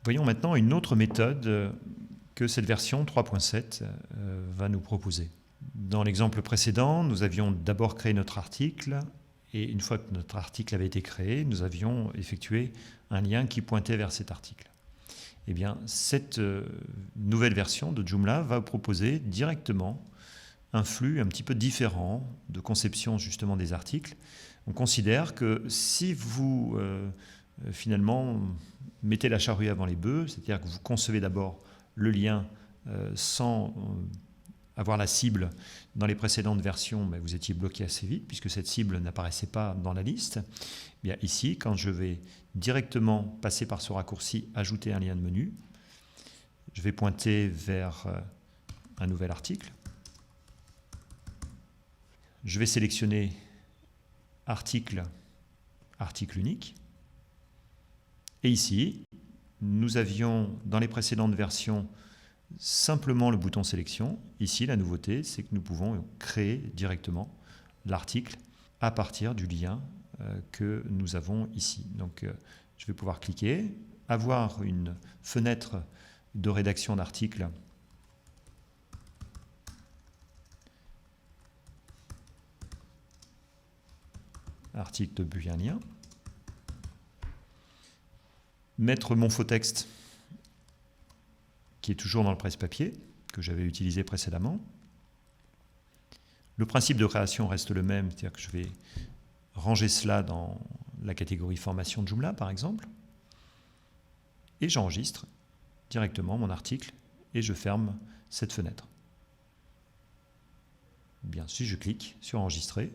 Voyons maintenant une autre méthode que cette version 3.7 va nous proposer. Dans l'exemple précédent, nous avions d'abord créé notre article et une fois que notre article avait été créé, nous avions effectué un lien qui pointait vers cet article. Eh bien, cette nouvelle version de Joomla va proposer directement un flux un petit peu différent de conception justement des articles. On considère que si vous finalement mettez la charrue avant les bœufs, c'est-à-dire que vous concevez d'abord le lien sans avoir la cible dans les précédentes versions, mais vous étiez bloqué assez vite puisque cette cible n'apparaissait pas dans la liste. Eh bien ici, quand je vais directement passer par ce raccourci « Ajouter un lien de menu », je vais pointer vers un nouvel article. Je vais sélectionner article, article unique. Et ici, nous avions dans les précédentes versions simplement le bouton sélection. Ici, la nouveauté, c'est que nous pouvons créer directement l'article à partir du lien que nous avons ici. Donc, je vais pouvoir cliquer, avoir une fenêtre de rédaction d'article article depuis un lien, mettre mon faux texte qui est toujours dans le presse-papier que j'avais utilisé précédemment. Le principe de création reste le même, c'est-à-dire que je vais ranger cela dans la catégorie formation de Joomla par exemple et j'enregistre directement mon article et je ferme cette fenêtre. Bien, si je clique sur enregistrer,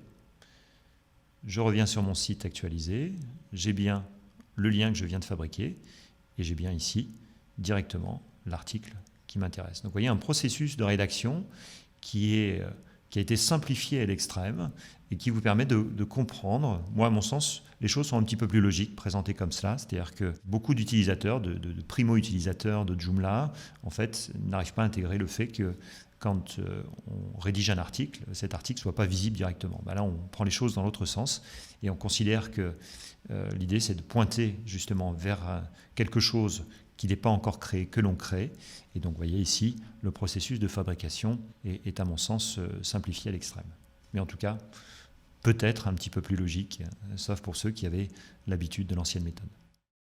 je reviens sur mon site actualisé, j'ai bien le lien que je viens de fabriquer et j'ai bien ici directement l'article qui m'intéresse. Donc vous voyez un processus de rédaction qui a été simplifié à l'extrême et qui vous permet de comprendre, moi à mon sens, les choses sont un petit peu plus logiques présentées comme cela, c'est-à-dire que beaucoup d'utilisateurs, de primo-utilisateurs de Joomla, en fait, n'arrivent pas à intégrer le fait que quand on rédige un article, cet article ne soit pas visible directement. Ben là, on prend les choses dans l'autre sens et on considère que l'idée, c'est de pointer justement vers quelque chose qui n'est pas encore créé, que l'on crée. Et donc, vous voyez ici, le processus de fabrication est à mon sens simplifié à l'extrême. Mais en tout cas, peut-être un petit peu plus logique, sauf pour ceux qui avaient l'habitude de l'ancienne méthode.